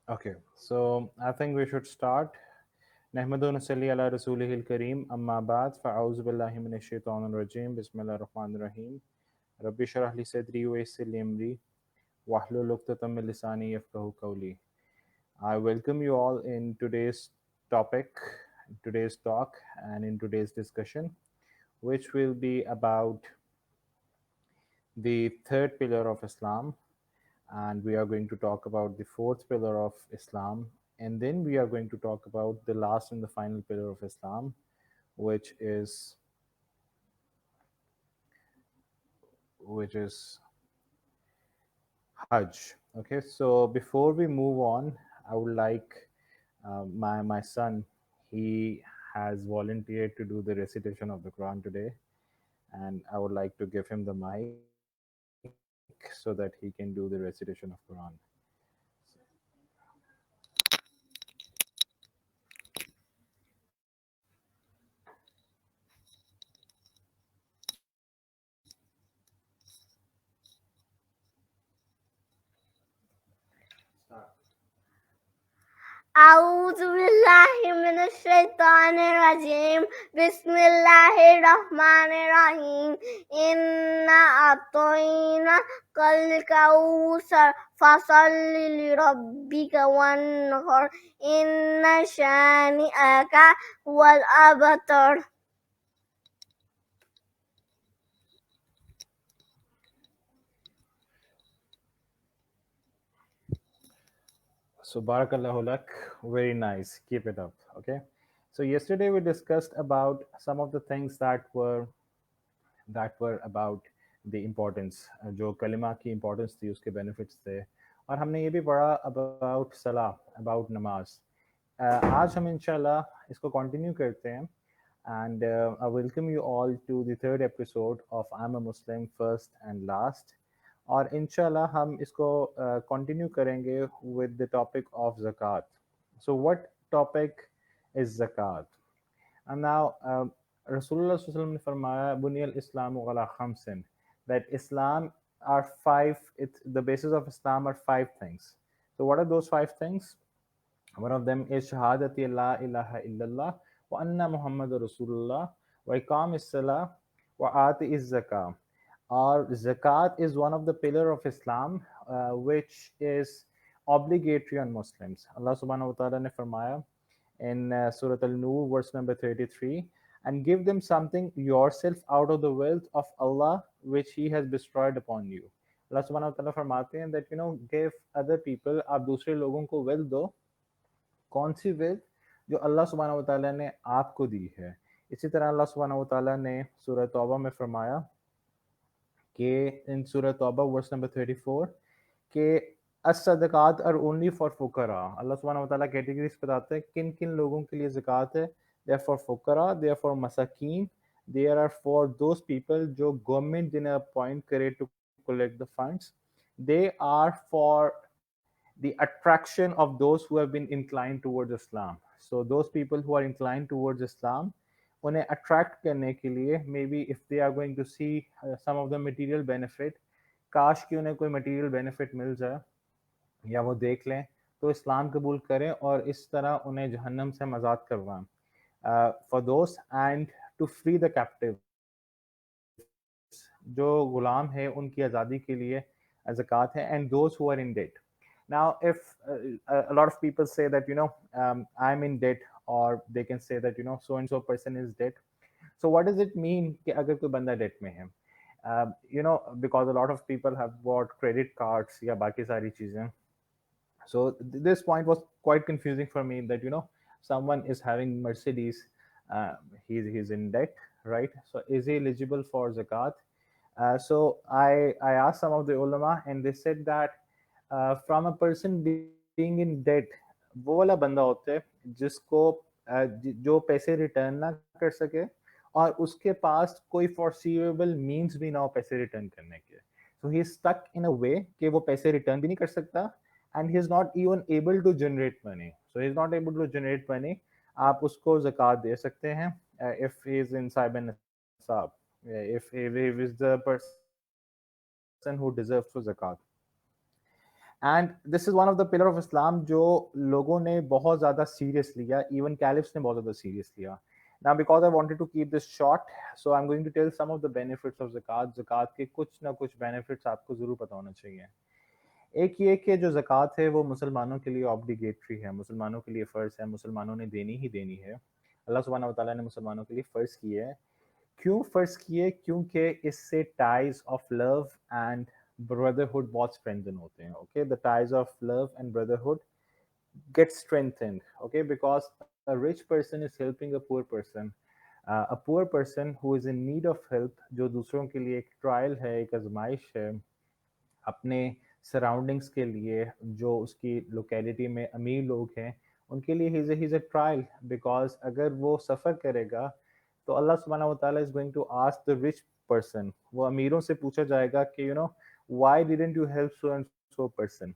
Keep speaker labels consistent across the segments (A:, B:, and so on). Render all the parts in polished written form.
A: Okay, so I think we should start. नहमदु नसल्ली अला रसूलिहिल करीम अम्मा बाद फ़अऊज़ु बिल्लाहि मिनश शैतानिर रजीम बिस्मिल्लाहिर रहमानिर रहीम रब्बि इश्रह ली सदरी व यस्सिर ली अमरी wahlul uqdatam min lisani yafqahu qawli. I welcome you all in today's topic, today's talk, and in today's discussion, which will be about the third pillar of Islam, and we are going to talk about the fourth pillar of Islam, and then we are going to talk about the last and the final pillar of Islam, which is which is Hajj. Okay, so before we move on, I would like my son. He has volunteered to do the recitation of the Quran today, and I would like to give him the mic so that he can do the recitation of Quran.
B: أعوذ بالله من الشيطان الرجيم بسم الله الرحمن الرحيم إنا أعطيناك الكوثر فصل لربك وانحر إن شانئك هو الأبتر.
A: So barakallahu lak, very nice. Keep it up. Okay. So yesterday we discussed about some of the things that were about the importance, जो कलिमा की importance थी उसके benefits थे, और हमने ये भी पढ़ा about सलाह, about नमाज. आज हम इंशाल्लाह इसको continue करते हैं, and I welcome you all to the third episode of I'm a Muslim First and Last. और इंशाल्लाह हम इसको continue करेंगे with the topic of zakat. So what topic is zakat? And now, Rasulullah Sallallahu Alaihi Wasallam ने फरमाया बुनियल इस्लाम अला खमसिन, that Islam are five. The basis of Islam are five things. So what are those five things? One of them is shahadati la ilaha illallah wa anna Muhammad Rasulullah wa iqam is salah wa ati is zakah. Or zakat is one of the pillar of Islam, which is obligatory on Muslims. Allah subhanahu wa ta'ala ne farmaya in Surah Al-Nur, verse number 33, and give them something yourself out of the wealth of Allah which He has bestowed upon you. Allah subhanahu wa ta'ala फरमाते हैं that give other people, आप दूसरे लोगों को wealth दो. कौन सी wealth? जो अल्लाह सुब्हानहू व तआला ने आपको दी है. इसी तरह अल्लाह सुब्हानहू व तआला ने सूरह तौबा में फरमाया कि इन सूरह तौबा वर्स नंबर 34 कि as-sadaqat are only for fuqara. अल्लाह सुब्हानहू व तआला कैटेगरीज बताते हैं किन किन लोगों के लिए ज़कात है. दे आर फॉर फुकरा, दे आर फॉर मसाकीन, they are for those people जो गवर्नमेंट जिन्हें अपॉइंट करे to collect the funds. They are for the attraction of those who have been inclined towards Islam. So those people who are inclined towards Islam, उन्हें attract करने के लिए, maybe if they are going to see some of the material benefit, काश कि उन्हें कोई material benefit मिल जाए या वो देख लें तो इस्लाम कबूल करें और इस तरह उन्हें जहन्नम से मजाद करवाएं. For those and to free the captives, जो गुलाम है उनकी आज़ादी के लिए ज़कात है, and those who are in debt. Now if a lot of people say that I'm in debt, or they can say that so and so person is debt. So what does it mean कि अगर कोई बंदा debt में है? Because a lot of people have bought credit cards या बाकी सारी चीजें. So this point was quite confusing for me, that someone is having Mercedes, uh, he's in debt, right? So is he eligible for zakat? So I asked some of the ulama, and they said that from a person being in debt, वो वाला बंदा होता है जिसको जो पैसे return ना कर सके और उसके पास कोई foreseeable means भी ना हो पैसे रिटर्न करने के. So he is stuck in a way कि वो पैसे रिटर्न भी नहीं कर सकता, and he is not even able to generate money. So he is not able to generate money. आप उसको ज़कात दे सकते हैं if he is in Saib Nisab, if he is the person who deserves for zakat. And and this is one of the pillar of Islam जो लोगों ने बहुत ज़्यादा सीरियस लिया, इवन कैलिफ्स ने बहुत ज़्यादा सीरियस लिया. Now, because I wanted to keep this short, so I'm going to tell some of the benefits of zakat. Zakat के कुछ ना कुछ benefits आपको ज़रूर पता होना चाहिए. एक ये कि जो ज़कात है वो मुसलमानों के लिए ऑब्लिगेटरी है, मुसलमानों के लिए फ़र्ज़ है, मुसलमानों ने देनी ही देनी है. अल्लाह सुब्हानहू व तआला ने मुसलमानों के लिए फ़र्ज़ की है. क्यों फ़र्ज़ किए? क्योंकि इससे ties of love and brotherhood बहुत स्ट्रेंथन होते हैं. Okay, the ties of love and brotherhood get strengthened, okay, because a rich person is helping a poor person. A poor person who is in need of help, जो दूसरों के लिए एक trial है, एक आजमाइश है, अपने सराउंडिंग्स के लिए, जो उसकी लोकेलिटी में अमीर लोग हैं उनके लिए ही इज़ अ ट्रायल. बिकॉज अगर वो सफ़र करेगा तो अल्लाह सुब्हानहू व तआला is going to ask the rich person, वो अमीरों से पूछा जाएगा कि why didn't you help so and so person.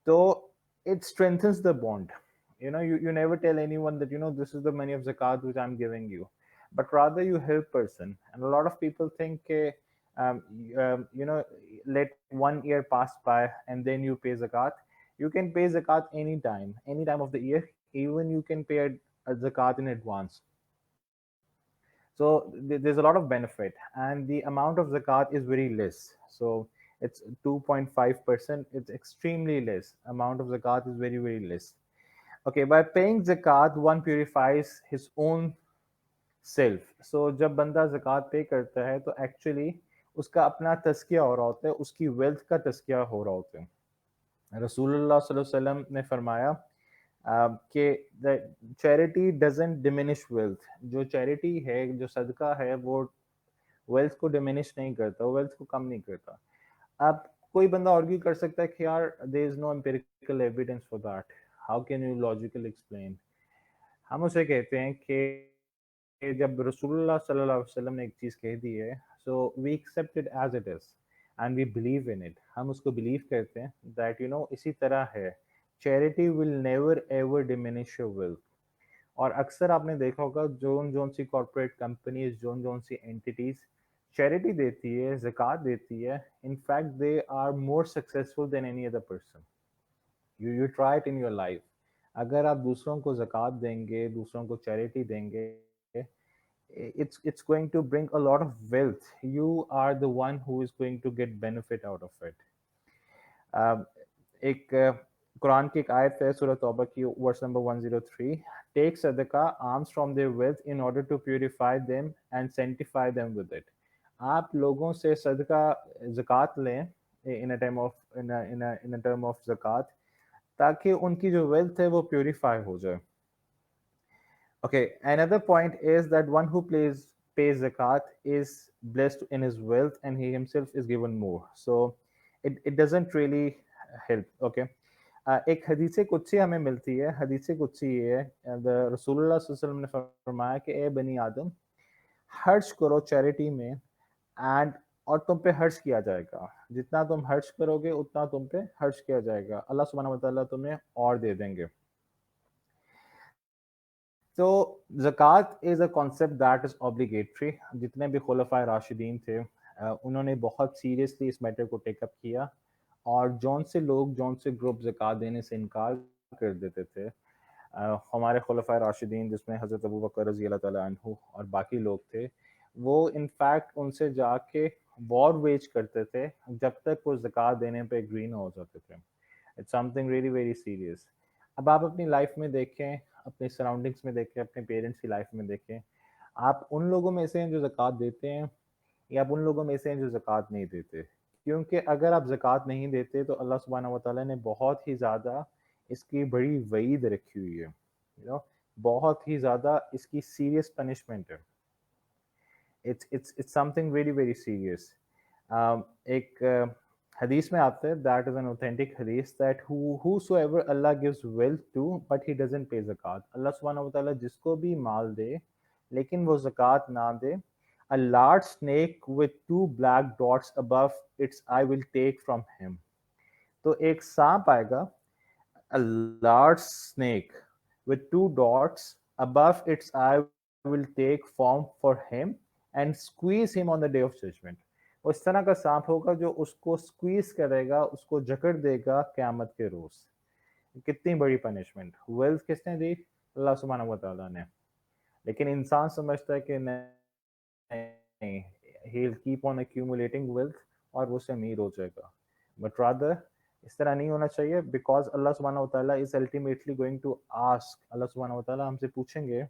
A: तो it strengthens the bond. You never tell anyone that this is the money of zakat which I'm giving you, but rather you help person. And a lot of people think um, let 1 year pass by and then you pay zakat. You can pay zakat any time of the year. Even you can pay a zakat in advance. So there's a lot of benefit, and the amount of zakat is very less. So it's 2.5%. It's extremely less. Amount of zakat is very very less. Okay, by paying zakat, one purifies his own self. So जब बंदा zakat पे करता है तो actually उसका अपना तस्किया हो रहा होता है, उसकी wealth का तस्किया हो रहा होता है. रसूलुल्लाह सल्लल्लाहु अलैहि वसल्लम ने फरमाया कि the charity doesn't diminish wealth. जो चैरिटी है, जो सदका है, वो वेल्थ को डिमिनिश नहीं करता, वो वेल्थ को कम नहीं करता. अब कोई बंदा आर्ग्यू कर सकता है कि यार there is no empirical evidence for that, how can you logical explain. हम उसे कहते हैं कि जब रसूलुल्लाह सल्लल्लाहु अलैहि वसल्लम ने एक चीज़ कह दी है, so we accept it as it is and we believe in it. हम उसको बिलीव करते हैं दैट इसी तरह है. Charity will never ever diminish your wealth. और अक्सर आपने देखा होगा जोन जोन सी कॉर्पोरेट कंपनीज, जोन जोन सी एंटिटीज चैरिटी देती है, ज़कात देती है, in fact they are more successful than any other person. You try it in your life. अगर आप दूसरों को ज़कात देंगे, दूसरों को चैरिटी देंगे, it's going to bring a lot of wealth. You are the one who is going to get benefit out of it. एक कुरान की एक आयत है सूरह तौबा की वर्स नंबर 103. टेक सदका alms from their wealth in order to purify them and sanctify them with it. आप लोगों से सदका ज़कात लें in a time of in a term of ज़कात, ताकि उनकी जो वेल्थ है वो प्यूरिफाई हो जाए. Okay, another point is that one who pays zakat is blessed in his wealth and he himself is given more. So it doesn't really help. Okay. एक हदीस कुदसी हमें मिलती है. हदीस कुदसी ये है, रसूलुल्लाह सल्लल्लाहु अलैहि वसल्लम ने फरमाया कि ए बनी आदम, हर्ज करो चैरिटी में एंड और तुम पे हर्ज किया जाएगा. जितना तुम हर्ज करोगे उतना तुम पे हर्ज किया जाएगा. अल्लाह सुब्हानहू व तआला तुम्हें और दे देंगे. तो ज़कात is a concept that is obligatory. जितने भी खुलफाए राशिदीन थे, उन्होंने बहुत सीरियसली इस मैटर को टेकअप किया, और जौन से लोग, जौन से ग्रुप ज़कात देने से इनकार कर देते थे, हमारे खुलफाए राशिदीन जिसमें हज़रत अबू बकर रज़ी अल्लाह ताला अन्हु और बाकी लोग थे, वो इनफैक्ट उनसे जाके वॉर वेज करते थे जब तक वो ज़कात देने पे एग्री ना हो जाते थे. It's something really very serious. अब आप अपनी लाइफ में देखें, अपने सराउंडिंग्स में देखें, अपने पेरेंट्स की लाइफ में देखें, आप उन लोगों में से हैं जो ज़कात देते हैं, या आप उन लोगों में से हैं जो ज़कात नहीं देते. क्योंकि अगर आप ज़कात नहीं देते तो अल्लाह सुब्हानहू व तआला ने बहुत ही ज़्यादा इसकी बड़ी वईद रखी हुई है. बहुत ही ज़्यादा इसकी सीरियस पनिशमेंट है. it's something very very serious. एक हदीस में आता है, that is an authentic hadith, that whosoever Allah gives wealth to but he doesn't pay zakat. अल्लाह सुब्हानहू व तआला जिसको भी माल दे लेकिन वो ज़कात ना दे, a large snake with 2 black dots above its eye will take from him. तो एक सांप आएगा, a large snake with 2 dots above its eye will take form for him and squeeze him on the day of judgment. वो इस तरह का सांप होगा जो उसको स्क्वीज करेगा, उसको जकड़ देगा क़यामत के रोज़। कितनी बड़ी पनिशमेंट। वेल्थ किसने दी? अल्लाह सुब्हानहू व तआला ने। लेकिन इंसान समझता है कि नहीं, he will keep on accumulating wealth और वो उससे अमीर हो जाएगा। बट रादर इस तरह नहीं होना चाहिए, बिकॉज़ अल्लाह सुब्हानहू व तआला is ultimately going to ask, अल्लाह सुब्हानहू व तआला हमसे पूछेंगे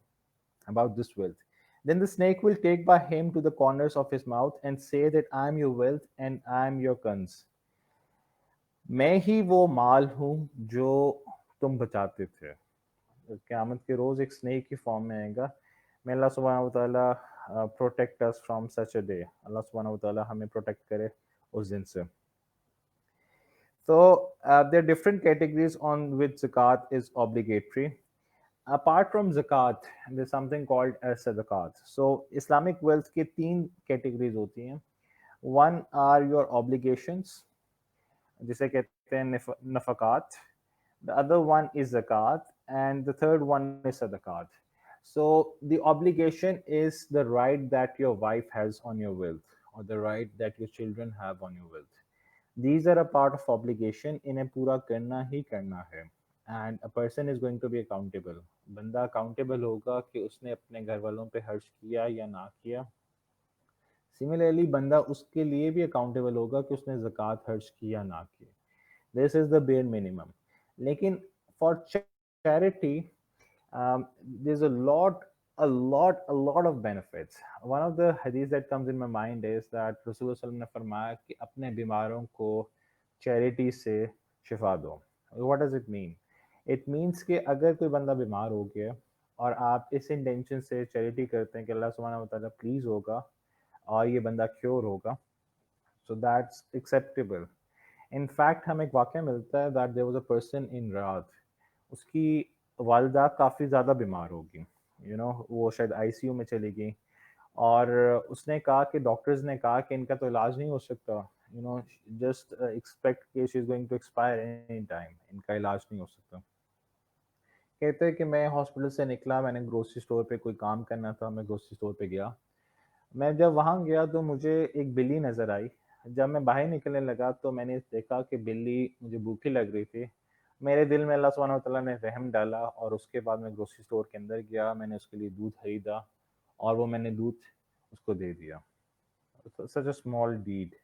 A: about this wealth. Then the snake will take by him to the corners of his mouth and say that I am your wealth and I am your cons. मैं ही वो माल हूँ जो तुम बचाते थे। क़यामत के रोज़ एक स्नेक की फॉर्म में आएगा। may Allah subhanahu wa ta'ala protect us from such a day. अल्लाह सुब्हानहू व तआला हमें प्रोटेक्ट करे उस दिन से। So there are different categories on which zakat is obligatory. Apart from zakat, there's something called as sadaqat. So Islamic wealth की तीन categories होती हैं. One are your obligations, जिसे कहते हैं नफकात. The other one is zakat, and the third one is sadaqat. So the obligation is the right that your wife has on your wealth, or the right that your children have on your wealth. These are a part of obligation. इन्हें पूरा करना ही करना है. And a person is going to be accountable. बंदा accountable होगा कि उसने अपने घर वालों पे खर्च किया या ना किया. Similarly, बंदा उसके लिए भी accountable होगा कि उसने ज़कात खर्च की या ना की. This is the bare minimum. लेकिन for charity, there's a lot of benefits. One of the hadith that comes in my mind is that Rasulullah SAW ने फरमाया कि अपने बीमारों को charity से शिफा दो. What does it mean? It means कि अगर कोई बंदा बीमार हो गया और आप इस इंटेंशन से चैरिटी करते हैं कि अल्लाह सुब्हानहू व तआला प्लीज़ होगा और ये बंदा क्योर होगा, so that's acceptable. In fact हमें एक वाक़या मिलता है that there was a person in Riyadh. उसकी वालिदा काफ़ी ज़्यादा बीमार हो गई, वो शायद आईसीयू में चली गई और उसने कहा कि डॉक्टर्स ने कहा कि इनका तो इलाज नहीं हो सकता, जस्ट एक्सपेक्ट कि she is going to expire any time, इनका इलाज नहीं हो सकता। कहते हैं कि मैं हॉस्पिटल से निकला, मैंने ग्रोसरी स्टोर पे कोई काम करना था, मैं ग्रोसरी स्टोर पे गया। मैं जब वहाँ गया तो मुझे एक बिल्ली नज़र आई। जब मैं बाहर निकलने लगा तो मैंने देखा कि बिल्ली मुझे भूखी लग रही थी। मेरे दिल में अल्लाह सुब्हानहू व तआला ने रहम डाला और उसके बाद मैं ग्रोसरी स्टोर के अंदर गया, मैंने उसके लिए दूध खरीदा और वो मैंने दूध उसको दे दिया। सच अ स्मॉल डीड,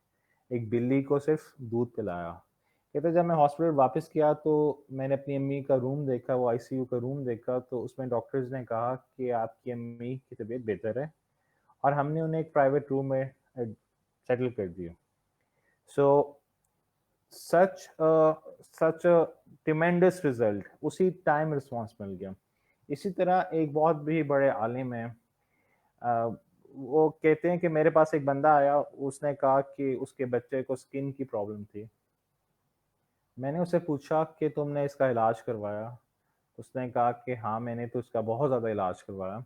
A: एक बिल्ली को सिर्फ दूध पिलाया। कहते जब मैं हॉस्पिटल वापस गया तो मैंने अपनी अम्मी का रूम देखा, वो आईसीयू का रूम देखा, तो उसमें डॉक्टर्स ने कहा कि आपकी अम्मी की तबीयत बेहतर है और हमने उन्हें एक प्राइवेट रूम में सेटल कर दिया। सो सच सच अ ट्रिमेंडस रिजल्ट, उसी टाइम रिस्पॉन्स मिल गया। इसी तरह एक बहुत भी बड़े आलिम हैं, वो कहते हैं कि मेरे पास एक बंदा आया, उसने कहा कि उसके बच्चे को स्किन की प्रॉब्लम थी। मैंने उससे पूछा कि तुमने इसका इलाज करवाया? उसने कहा कि हाँ, मैंने तो इसका बहुत ज़्यादा इलाज करवाया,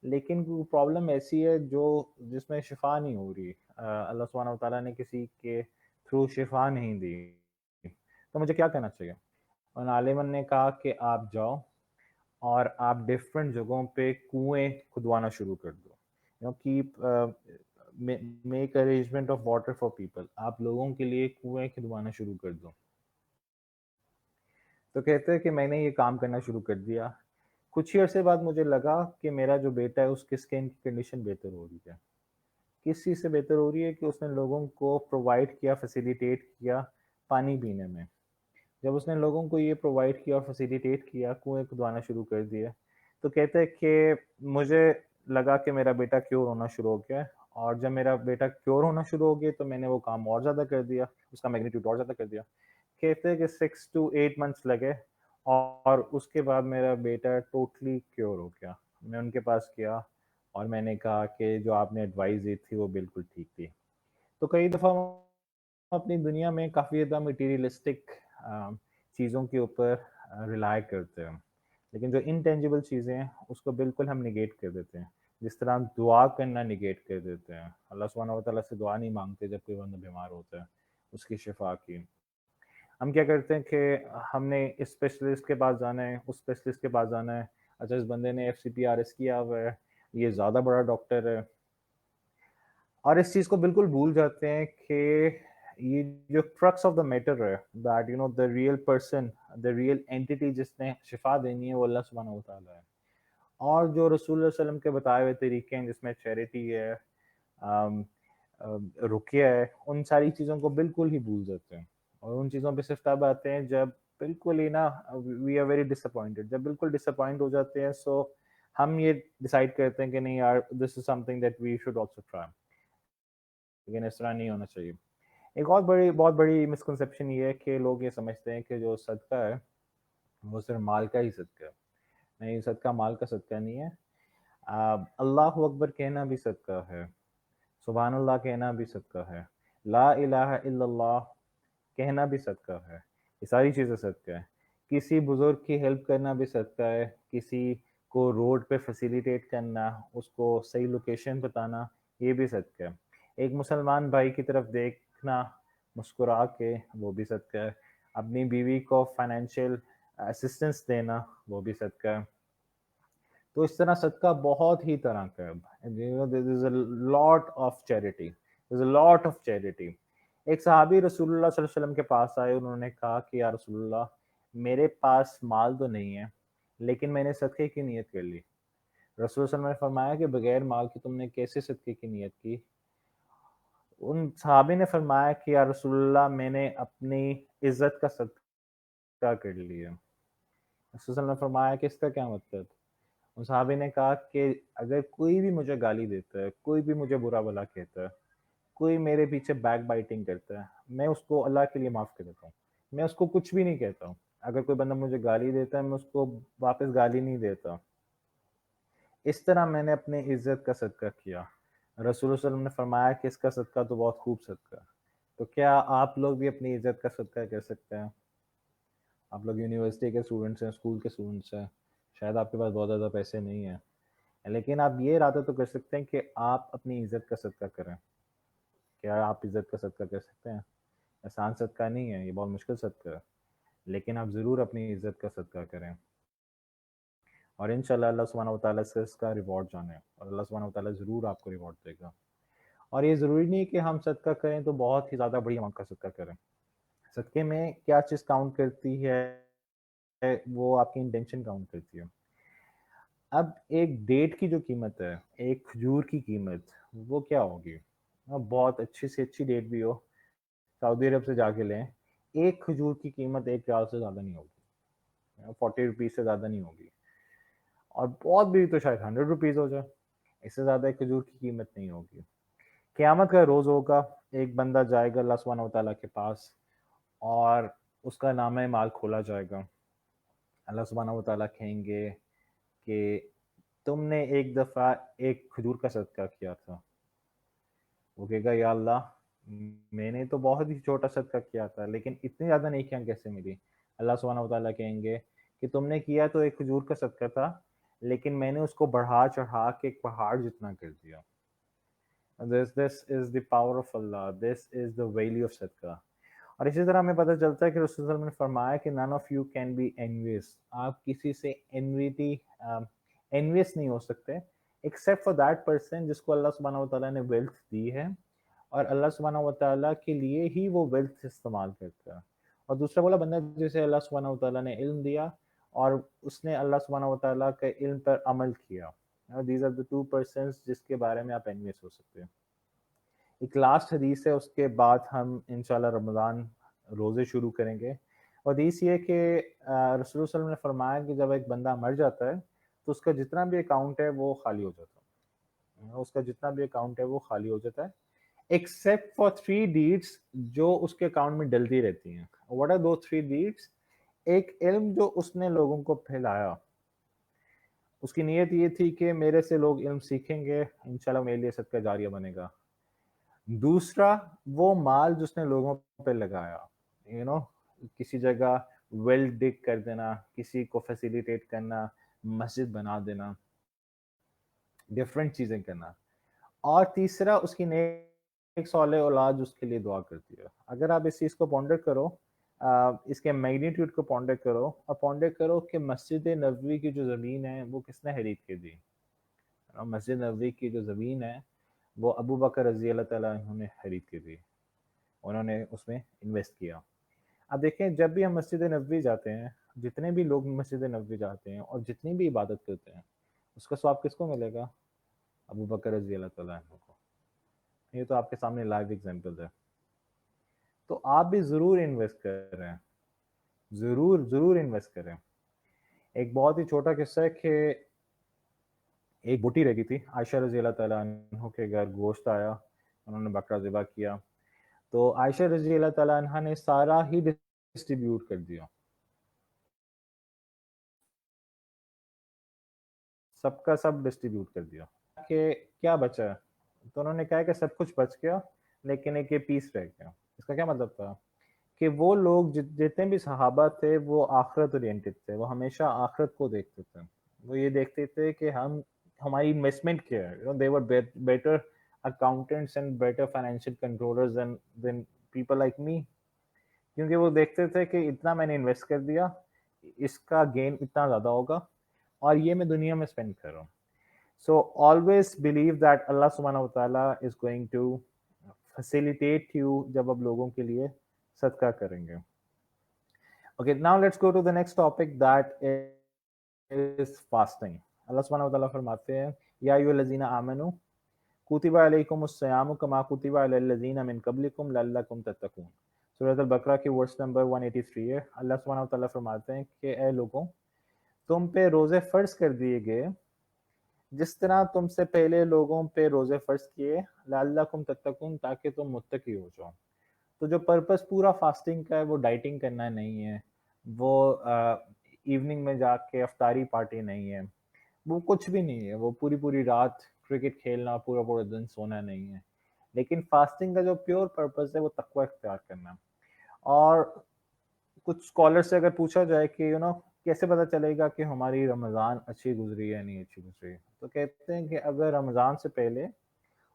A: लेकिन वो प्रॉब्लम ऐसी है जो जिसमें शिफ़ा नहीं हो रही। अल्लाह सुब्हानहू व तआला ने किसी के थ्रू शिफ़ा नहीं दी। तो मुझे क्या करना चाहिए? उन आलिमन ने कहा कि आप जाओ और आप डिफरेंट जगहों पे कुएँ खुदवाना शुरू कर दो। Make arrangement of water for people. आप लोगों के लिए कुएँ खुदवाना शुरू कर दो। तो कहते हैं कि मैंने ये काम करना शुरू कर दिया। कुछ ही अरसे बाद मुझे लगा कि मेरा जो बेटा है उसकी स्किन की कंडीशन बेहतर हो रही है। किस चीज़ से बेहतर हो रही है कि उसने लोगों को प्रोवाइड किया, फैसिलिटेट किया पानी पीने में। जब उसने लोगों को ये प्रोवाइड किया और फैसिलिटेट किया, कुएँ खुदवाना शुरू कर दिए, तो कहते हैं कि मुझे लगा कि मेरा बेटा क्योर होना शुरू हो गया है और जब मेरा बेटा क्योर होना शुरू हो गया तो मैंने वो काम और ज़्यादा कर दिया, उसका मैग्नीट्यूड और ज़्यादा कर दिया। कहते हैं कि 6 टू 8 मंथ्स लगे और उसके बाद मेरा बेटा टोटली क्योर हो गया। मैं उनके पास गया और मैंने कहा कि जो आपने एडवाइस दी थी वो बिल्कुल ठीक थी। तो कई दफ़ा हम अपनी दुनिया में काफ़ी ज़्यादा मटीरियलिस्टिक चीज़ों के ऊपर रिलाय करते हैं, लेकिन जो इनटेंजिबल चीज़ें हैं उसको बिल्कुल हम नेगेट कर देते हैं। जिस तरह हम दुआ करना नेगेट कर देते हैं। अल्लाह सुब्हानहू व तआला से दुआ नहीं माँगते जब कोई बंदा बीमार होता है, उसकी शिफ़ा की। हम क्या करते हैं कि हमने इस स्पेशलिस्ट के पास जाना है, उस स्पेशलिस्ट के पास जाना है। अच्छा, इस बंदे ने एफसीपीआरएस किया हुआ है, ये ज़्यादा बड़ा डॉक्टर है। और इस चीज़ को बिल्कुल भूल जाते हैं कि ये जो क्रक्स ऑफ द मैटर है, that the real person, the real entity जिसने शिफा देनी है वो अल्लाह सुब्हानहू व तआला है। और जो रसूल सल्लल्लाहु अलैहि वसल्लम के बताए हुए तरीके हैं जिसमें चैरिटी है, अम, रुकिया है, उन सारी चीज़ों को बिल्कुल ही भूल जाते हैं। और उन चीज़ों पे सिर्फ तब आते हैं जब बिल्कुल ही ना वी आर वेरी डिसअपॉइंटेड, जब बिल्कुल डिसअपॉइंट हो जाते हैं। सो हम ये डिसाइड करते हैं कि नहीं यार, this is something that we should also try. लेकिन इस तरह नहीं होना चाहिए। एक और बहुत बड़ी मिसकंसेप्शन ये है कि लोग ये समझते हैं कि जो सदका है वो सिर्फ माल का ही सदका है। नहीं, सदका माल का सदका नहीं है। अल्लाह अकबर कहना भी सदका है, सुबहान अल्लाह कहना भी सदका है, ला इलाहा इल्लल्लाह कहना भी सदका है। ये सारी चीज़ें सदका है। किसी बुजुर्ग की हेल्प करना भी सदका है, किसी को रोड पे फैसिलिटेट करना, उसको सही लोकेशन बताना, ये भी सदका है। एक मुसलमान भाई की तरफ देखना मुस्कुरा के, वो भी सदका है। अपनी बीवी को फाइनेंशियल असिस्टेंस देना, वो भी सदका है। तो इस तरह सदका बहुत ही तरह का है। There is a lot of charity, there is a lot of charity. एक सहाबी रसूलुल्लाह सल्लल्लाहु अलैहि वसल्लम के पास आए, उन्होंने कहा कि या रसूलुल्लाह, मेरे पास माल तो नहीं है, लेकिन मैंने सदक़े की नीयत कर ली। रसूल सल्लल्लाहु अलैहि वसल्लम ने फरमाया कि बगैर माल के तुमने कैसे सदक़े की नीयत की? उन सहाबी ने फरमाया कि या रसूलुल्लाह, मैंने अपनी इज़्ज़त का सदक़ा कर लिया। रसूल सल्लल्लाहु अलैहि वसल्लम ने फरमाया कि इसका क्या मतलब? उस सहाबी ने कहा कि अगर कोई भी मुझे गाली देता है, कोई भी मुझे बुरा-भला कहता है, कोई मेरे पीछे बैक बाइटिंग करता है, मैं उसको अल्लाह के लिए माफ़ कर देता हूँ। मैं उसको कुछ भी नहीं कहता हूँ। अगर कोई बंदा मुझे गाली देता है, मैं उसको वापस गाली नहीं देता। इस तरह मैंने अपनी इज़्ज़त का सदका किया। रसूल सल्लल्लाहु अलैहि वसल्लम ने फरमाया कि इसका सदका तो बहुत खूब सदका है। तो क्या आप लोग भी अपनी इज़्ज़त का सदका कर सकते हैं? आप लोग यूनिवर्सिटी के स्टूडेंट्स हैं, स्कूल के स्टूडेंट्स हैं, शायद आपके पास बहुत ज़्यादा पैसे नहीं हैं, लेकिन आप ये इरादा तो कर सकते हैं कि आप अपनी इज़्ज़त का सदका करें। क्या आप इज़्ज़त का सदका कर सकते हैं? आसान सदका नहीं है, ये बहुत मुश्किल सदका है, लेकिन आप ज़रूर अपनी इज़्ज़त का सदका करें। और इंशाअल्लाह अल्लाह सुब्हानहू व तआला से इसका रिवॉर्ड जानें, और अल्लाह सुब्हानहू व तआला ज़रूर आपको रिवॉर्ड देगा। और ये ज़रूरी नहीं है कि हम सदका करें तो बहुत ही ज़्यादा बड़ी अमाउंट का सदका करें। सदक़े में क्या चीज़ काउंट करती है, वो आपकी इंटेंशन काउंट करती है। अब एक डेट की जो कीमत है, एक खजूर की कीमत, वो क्या होगी? बहुत अच्छी से अच्छी डेट भी हो, सऊदी अरब से जाके लें, एक खजूर की कीमत 1 रियाल से ज़्यादा नहीं होगी, 40 रुपीज़ से ज़्यादा नहीं होगी। और बहुत भी तो शायद 100 रुपीज़ हो जाए, इससे ज़्यादा एक खजूर की कीमत नहीं होगी। क़यामत का रोज़ होगा, एक बंदा जाएगा अल्लाह सुब्हानहू व तआला के पास, और उसका नाम-ए-माल खोला जाएगा। अल्लाह सुब्हानहू व तआला कहेंगे कि तुमने एक दफ़ा एक खजूर का सदका किया था। वो कहेगा, या अल्लाह, मैंने तो बहुत ही छोटा सदका किया था, लेकिन इतनी ज़्यादा नेकियां कैसे मिली? अल्लाह सुब्हानहू व तआला कहेंगे कि तुमने किया तो एक खजूर का सदका था, लेकिन मैंने उसको बढ़ा-चढ़ा के एक पहाड़ जितना कर दिया। This is the power of Allah, this is the value of सदका। और इसी तरह हमें पता चलता है कि रसूल सल्लल्लाहु अलैहि वसल्लम ने फरमाया कि none of you can be envious. आप किसी से एनवियस नहीं हो सकते, एक्सेप्ट फॉर दैट पर्सन जिसको अल्लाह सुब्हानहू व तआला ने वेल्थ दी है, और अल्लाह सुब्हानहू व तआला के लिए ही वो वेल्थ इस्तेमाल करता है। और दूसरा बोला, बंदा जिसे अल्लाह सुब्हानहू व तआला ने इल्म दिया और उसने अल्लाह सुब्हानहू व तआला के इल्म पर अमल किया। These are the two persons जिसके बारे में आप एनवियस हो सकते हैं। एक लास्ट हदीस है, उसके बाद हम इंशाल्लाह रमज़ान रोज़े शुरू करेंगे। और हदीस ये है कि रसूलुल्लाह सल्लल्लाहु अलैहि वसल्लम ने फरमाया कि जब एक बंदा मर जाता है, तो उसका जितना भी अकाउंट है वो खाली हो जाता है। उसका जितना भी अकाउंट है वो खाली हो जाता है, एक्सेप्ट फॉर 3 डीड्स जो उसके अकाउंट में डलती रहती हैं। व्हाट आर दो 3 डीड्स? एक इल्म जो उसने लोगों को फैलाया, उसकी नीयत ये थी कि मेरे से लोग इल्म सीखेंगे, इंशाल्लाह मेरे लिए सदका जारिया बनेगा। दूसरा, वो माल जिसने लोगों पे लगाया, यू नो किसी जगह वेल डिग कर देना, किसी को फैसिलिटेट करना, मस्जिद बना देना, डिफरेंट चीज़ें करना। और तीसरा, उसकी नेक सौले औलाद उसके लिए दुआ करती है। अगर आप इस चीज़ को पॉन्डर करो, इसके मैग्नीट्यूड को पॉन्डर करो, और पॉन्डर करो कि मस्जिद नबवी की जो ज़मीन है वो किसने खरीद के दी। मस्जिद नबवी की जो ज़मीन है वो अबू बकर रजी अल्लाह ताला उन्होंने खरीद की थी, उन्होंने उसमें इन्वेस्ट किया। अब देखें, जब भी हम मस्जिद नबवी जाते हैं, जितने भी लोग मस्जिद नबवी जाते हैं और जितनी भी इबादत करते हैं, उसका स्वाब किसको मिलेगा? अबू बकर रजी अल्लाह ताला अन्हु को। ये तो आपके सामने लाइव एग्जांपल है। तो आप भी ज़रूर इन्वेस्ट करें, ज़रूर इन्वेस्ट करें। एक बहुत ही छोटा किस्सा है कि एक बूटी रह गई थी, आयशा रजी अल्लाह ताला अन्हा के घर गोश्त आया, उन्होंने बकरा ज़िबा किया, तो आयशा रजी अल्लाह ताला अन्हा ने सारा ही डिस्ट्रीब्यूट कर दिया, सबका सब डिस्ट्रीब्यूट कर दिया कि क्या बचा है? तो उन्होंने कहा कि सब कुछ बच गया, लेकिन एक ये पीस रह गया। इसका क्या मतलब था कि वो लोग जितने भी सहाबा थे वो आखिरत ओरिएंटेड थे, वो हमेशा आखिरत को देखते थे। वो ये देखते थे कि हम हमारी इन्वेस्टमेंट क्या है, they were better accountants and better financial controllers than people like me, क्योंकि वो देखते थे कि इतना मैंने इन्वेस्ट कर दिया, इसका गेन इतना ज़्यादा होगा और ये मैं दुनिया में स्पेंड कर रहा हूँ। So always believe that Allah subhanahu wa ta'ala is going to facilitate you जब आप लोगों के लिए सदका करेंगे। Okay, now let's go to the next topic, that is fasting. Allah subhanahu wa ta'ala फरमाते हैं, या अय्युहल्लज़ीना आमनू कुतिबा अलैकुमुस्सियामु कमा कुतिबा अलल्लज़ीना मिन क़ब्लिकुम लअल्लकुम तत्तकून। सूरह अल-बकरा की वर्स नंबर 183 है। अल्लाह सुब्हानहू व तआला फरमाते हैं कि ए लोगों, तुम पे रोजे फर्ज कर दिए गए जिस तरह तुमसे पहले लोगों पे रोजे फर्ज किए, लअल्लकुम तत्तकून, ताकि तुम मुत्तकी हो जाओ। तो जो पर्पस पूरा फास्टिंग का है वो डाइटिंग करना नहीं है, वो इवनिंग में जाके अफ्तारी पार्टी नहीं है, वो कुछ भी नहीं है, वो पूरी पूरी रात क्रिकेट खेलना, पूरा पूरा दिन सोना नहीं है। लेकिन फास्टिंग का जो प्योर पर्पस है वो तकवा इख्तियार करना है। और कुछ स्कॉलर से अगर पूछा जाए कि कैसे पता चलेगा कि हमारी रमज़ान अच्छी गुजरी है या नहीं अच्छी गुजरी है, तो कहते हैं कि अगर रमज़ान से पहले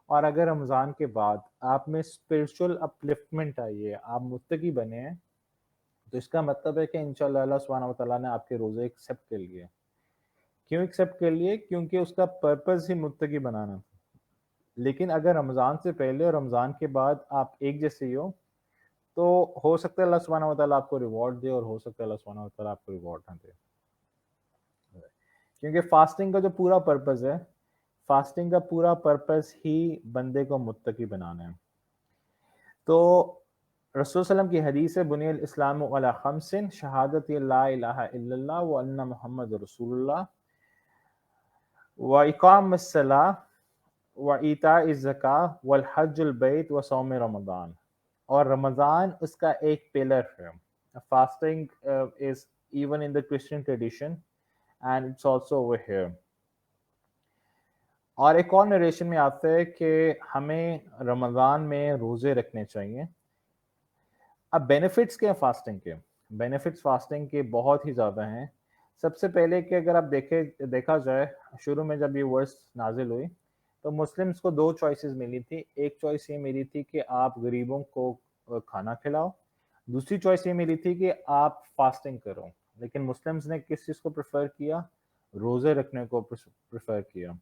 A: और अगर रमज़ान के बाद आप में स्पिरिचुअल अपलिफ्टमेंट आई है, आप मुत्तकी बने हैं, तो इसका मतलब है कि इंशाल्लाह अल्लाह सुब्हानहू व तआला ने आपके रोज़े एक्सेप्ट कर लिए। क्यों एक्सेप्ट कर लिए? क्योंकि उसका पर्पस ही मुत्तकी बनाना था। लेकिन अगर रमज़ान से पहले और रमज़ान के बाद आप एक जैसे ही हो, तो हो सकता है अल्लाह सुब्हानहू व तआला आपको रिवॉर्ड दे और हो सकता है अल्लाह सुब्हानहू व तआला आपको रिवॉर्ड ना दे। क्योंकि फास्टिंग का जो पूरा पर्पस है, फास्टिंग का पूरा पर्पस ही बंदे को मुत्तकी बनाना है। तो रसूल सल्लम की हदीस है, बुनियल इस्लामु अला खम्सिन शहादत ला इलाहा इल्लल्लाह व अन्ना मुहम्मद रसूलुल्लाह व इकामस सलाह व ईताइज़ ज़कात वल हज्जुल बैत व सौम रमज़ान। और रमज़ान उसका एक पिलर है। Fasting is even in the Christian tradition and it's also over here. और एक और नरेशन में आता है कि हमें रमज़ान में रोज़े रखने चाहिए। अब बेनिफिट्स क्या हैं फास्टिंग के? बेनिफिट्स फास्टिंग के बहुत ही ज़्यादा हैं। सबसे पहले कि अगर आप देखा जाए, शुरू में जब ये वर्स नाजिल हुई तो मुस्लिम्स को दो चॉइसेस मिली थी। एक चॉइस ये मिली थी कि आप गरीबों को खाना खिलाओ, दूसरी चॉइस ये मिली थी कि आप फास्टिंग करो। लेकिन मुस्लिम्स ने किस चीज़ को प्रेफर किया? रोज़े रखने को प्रेफर किया।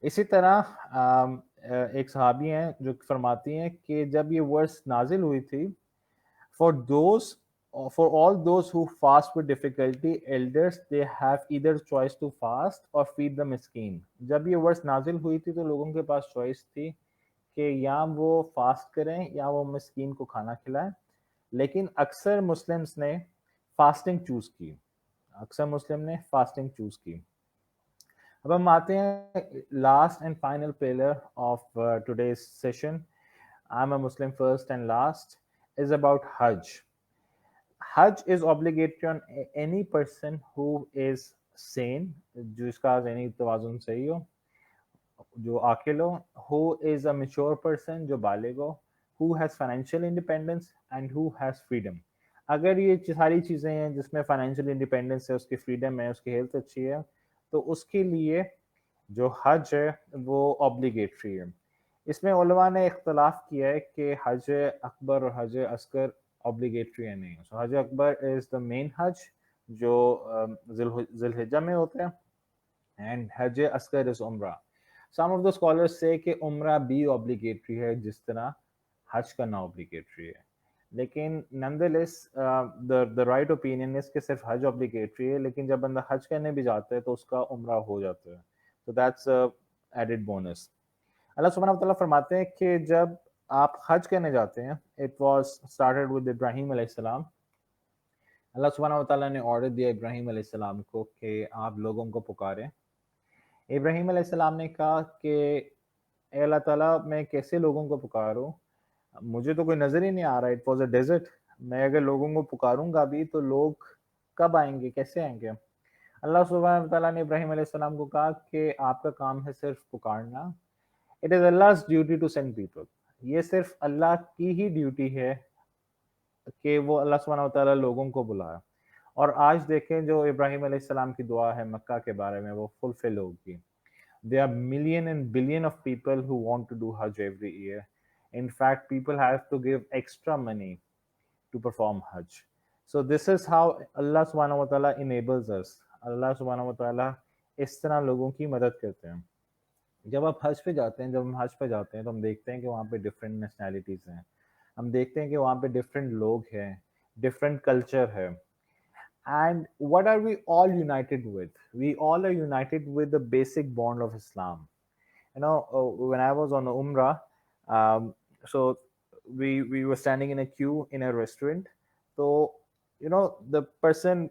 A: इसी तरह एक सहाबी हैं जो फरमाती हैं कि जब ये वर्स नाजिल हुई थी, for those for all those who fast with difficulty, elders they have either choice to fast or feed the miskin। जब ये वर्स नाजिल हुई थी तो लोगों के पास चॉइस थी कि या वो फास्ट करें या वो मिस्कीन को खाना खिलाएं। लेकिन अक्सर मुस्लिम्स ने फास्टिंग चूज की, अक्सर मुस्लिम ने फास्टिंग चूज की। अब हम आते हैं last and final pillar of today's session, I am a Muslim first and last, is about Hajj. Hajj is obligatory on any person who is sane, जिसका ज़हनी तवाज़ुन सही हो, जो आकिल हो, who is a mature person, जो बालिग हो, who has financial independence and who has freedom। अगर ये सारी चीज़ें हैं जिसमें फाइनेंशियल इंडिपेंडेंस है, उसकी फ्रीडम है, उसकी हेल्थ अच्छी है, तो उसके लिए जो हज है वो ऑब्लिगेटरी है। इसमें उलमा ने इख्तलाफ किया है कि हज अकबर और हज असगर ऑब्लिगेटरी है नहीं। सो हज अकबर इज़ द मेन हज जो ज़िलहिज्जा में होता है, एंड हज असगर इज़ उम्रा। सम ऑफ द स्कॉलर्स से कि उम्रा भी ऑब्लिगेटरी है जिस तरह हज करना ऑब्लिगेटरी है, लेकिन nonetheless the right opinion is कि सिर्फ हज ऑब्लिगेटरी है, लेकिन जब बंदा हज करने भी जाता है तो उसका उम्रा हो जाता है, तो दैट्स एडेड बोनस। अल्लाह सुब्हानहू व तआला फरमाते हैं कि जब आप हज करने जाते हैं, it was started with Ibrahim अलैहिस्सलाम। अल्लाह सुब्हानहू व तआला ने ऑर्डर दिया इब्राहिम अलैहिस्सलाम को कि आप लोगों को पुकारें। इब्राहिम अलैहिस्सलाम ने कहा कि ए अल्लाह ताला, मैं कैसे लोगों को पुकारूं, मुझे तो कोई नजर ही नहीं आ रहा, इट वाज अ डेजर्ट, मैं अगर लोगों को पुकारूंगा भी तो लोग कब आएंगे, कैसे आएंगे। अल्लाह सुब्हानहू व तआला ने इब्राहिम अलैहिस्सलाम को कहा कि आपका काम है सिर्फ पुकारना, इट इज अल्लाह's ड्यूटी टू सेंड पीपल, ये सिर्फ अल्लाह की ही ड्यूटी है कि वो अल्लाह सुब्हानहू व तआला लोगों को बुलाए। और आज देखें जो इब्राहिम अलैहिस्सलाम की दुआ है मक्का के बारे में, वो फुलफिल होगी। There are million and billion of people who want to do Hajj every year. In fact, people have to give extra money to perform Hajj. So this is how Allah subhanahu wa ta'ala enables us. Allah subhanahu wa ta'ala इस तरह लोगों की मदद करते हैं। जब आप हज पे जाते हैं, जब हम हज पे जाते हैं तो हम देखते हैं कि वहाँ पे डिफरेंट नेशनैलिटीज़ हैं। हम देखते हैं कि वहाँ पे डिफरेंट लोग हैं, डिफरेंट कल्चर है। And what are we all united with? We all are united with the basic bond of Islam. You know, when I was on Umrah, so we were standing in a queue in a restaurant. So you know, the person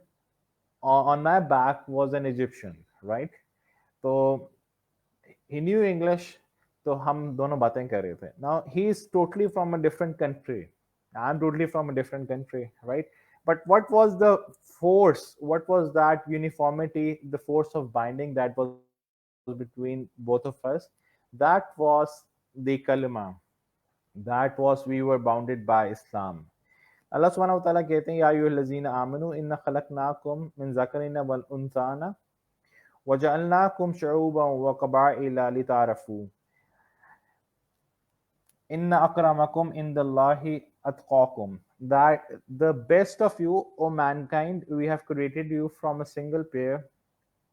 A: on my back was an Egyptian, right? So he knew English, तो हम दोनों बातें कर रहे थे. Now he is totally from a different country. I'm totally from a different country, right? But what was the force? What was that uniformity, the force of binding that was between both of us? That was the kalima. That was we were bounded by Islam. Allah subhanahu wa ta'ala कहते हैं या अय्युहल्लज़ीना आमनू इन्ना खलक़नाकुम मिन ज़करिन वल उन्साना वजअलनाकुम शुऊबन व क़बाइला लितारफू inna akramakum indallahi atqakum, that the best of you, O mankind, we have created you from a single pair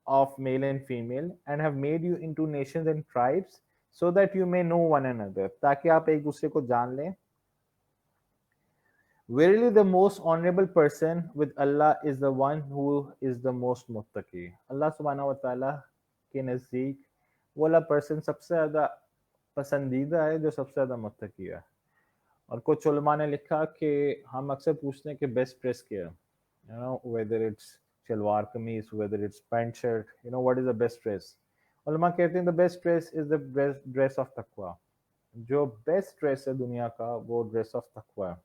A: of male and female and have made you into nations and tribes so that you may know one another, ताकि आप एक दूसरे को जान लें। Verily the most honorable person with Allah is the one who is the most muttaqi. Allah subhanahu wa ta'ala के नज़दीक वो वाला पर्सन सबसे ज़्यादा पसंदीदा है जो सबसे ज़्यादा मुत्तकी है। और कुछ उलमा ने लिखा कि हम अक्सर पूछते हैं कि बेस्ट ड्रेस क्या है, you know, whether it's shalwar kameez, whether it's pant shirt, you know, what is the best dress. उलमा कहते हैं the best dress is the best dress of तकवा। जो बेस्ट ड्रेस है दुनिया का वो ड्रेस ऑफ तकवा है।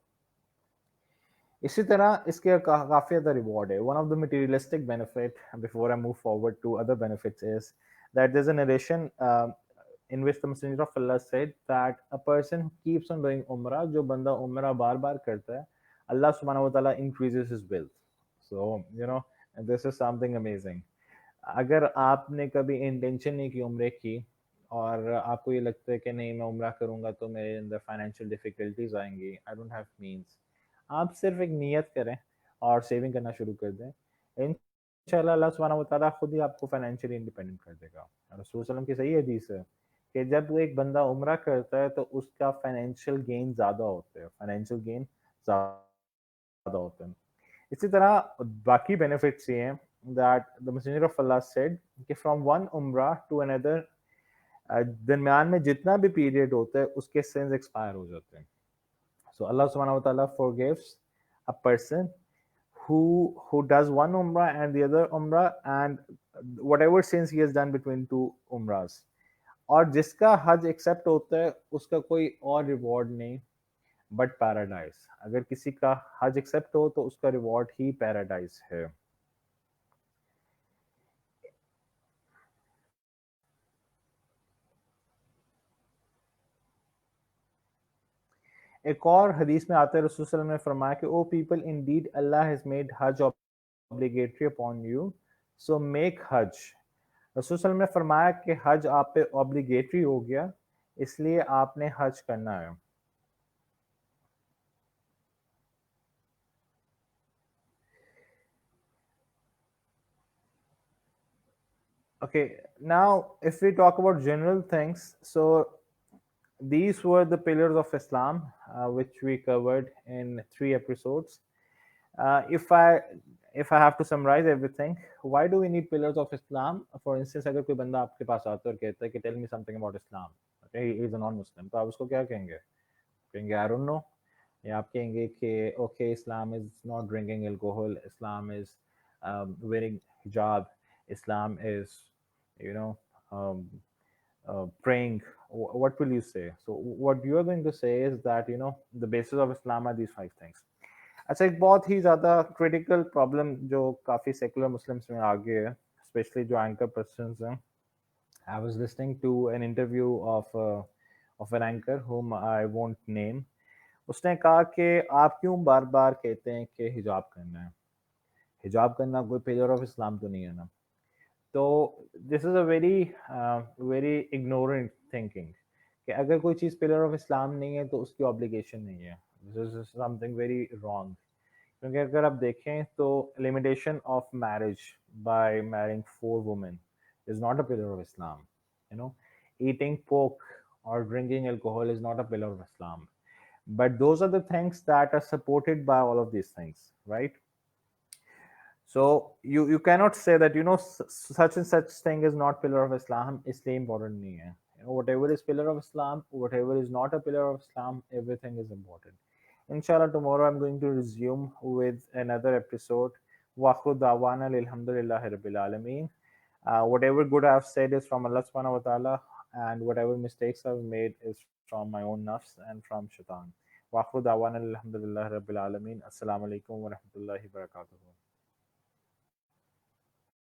A: इसी तरह इसके काफ़ी ज़्यादा रिवॉर्ड है। One of the materialistic benefit before I move forward to other benefits is that there is a narration in which the Messenger of Allah said that a person who keeps on doing Umrah, जो बंदा उम्रा बार बार करता है, Allah subhanahu wa ta'ala increases his wealth. So you know, this is something amazing. अगर आपने कभी intention नहीं की उम्रे की और आपको ये लगता है कि नहीं मैं उम्रा करूंगा तो मेरे अंदर फाइनेंशियल डिफिकल्टीज आएंगी, आई डोंट हैव मींस, आप सिर्फ एक नियत करें और सेविंग करना शुरू कर दें, इंशाल्लाह अल्लाह सुब्हानहू व तआला खुद ही आपको फाइनेंशियली इंडिपेंडेंट कर देगा। रसूल सल्लल्लाहु अलैहि वसल्लम की सही हदीस है कि जब एक बंदा उम्रा करता है तो उसका फाइनेंशियल गेन ज़्यादा होता है, फाइनेंशियल गेन ज़्यादा होता है। इसी तरह बाकी बेनिफिट्स ये हैं that the messenger of Allah said कि फ्रॉम वन उम्रा टू अनदर दरमियान में जितना भी पीरियड होता है उसके सिंस एक्सपायर हो जाते हैं। सो अल्लाह सुब्हानहू व तआला forgives a person who does one umrah and the other umrah and whatever sins he has done between two umrahs. और जिसका हज एक्सेप्ट होता है उसका कोई और रिवॉर्ड नहीं बट पैराडाइज। अगर किसी का हज एक्सेप्ट हो तो उसका रिवॉर्ड ही पैराडाइज है। एक और हदीस में आता है रसूल सल्लल्लाहु अलैहि वसल्लम ने फरमाया कि O people indeed Allah has made Hajj obligatory upon you so make Hajj. रसूल सल्लल्लाहु अलैहि वसल्लम ने फरमाया कि हज आप पे ऑब्लिगेटरी हो गया इसलिए आपने हज करना है। Okay, now if we talk about general things, so these were the pillars of Islam, which we covered in 3 episodes. If I have to summarize everything, why do we need pillars of Islam? For instance, अगर कोई बंदा आपके पास आता है और कहता है कि tell me something about Islam, okay, he is a non-Muslim, तो आप उसको क्या कहेंगे? कहेंगे I don't know. या आप कहेंगे कि okay, Islam is not drinking alcohol, Islam is wearing hijab, Islam is, you know, um, praying. What will you say? So what you are going to say is that the basis of Islam are these 5 things. अच्छा, एक बहुत ही ज़्यादा critical problem जो काफ़ी secular Muslims में आ गई है, specially जो एंकर पर्सन हैं. I was listening to an interview of an anchor whom I won't name. उसने कहा कि आप क्यों बार बार कहते हैं कि हिजाब करना है. हिजाब करना कोई पिलर ऑफ इस्लाम तो नहीं है ना. तो this is a very very ignorant thinking कि अगर कोई चीज़ पिलर ऑफ इस्लाम नहीं है तो उसकी ऑब्लिगेशन नहीं है. This is something very wrong. क्योंकि अगर आप देखें तो limitation of marriage by marrying 4 women is not a pillar of Islam. You know, eating पोक or drinking alcohol is not a pillar of Islam. But those are the things that are supported by all of these things, right? So you cannot say that such and such thing is not pillar of Islam. इसलिए important नहीं है. Whatever is pillar of Islam, whatever is not a pillar of Islam, everything is important. Inshallah, tomorrow I'm going to resume with another episode. Waqru dawana alhamdulillahi rabbil alameen. Whatever good I've said is from Allah subhanahu wa ta'ala, and whatever mistakes I've made is from my own nafs and from shaitan. Waqru dawana alhamdulillahi rabbil alameen. Assalamu alaikum wa rahmatullahi wa barakatuh.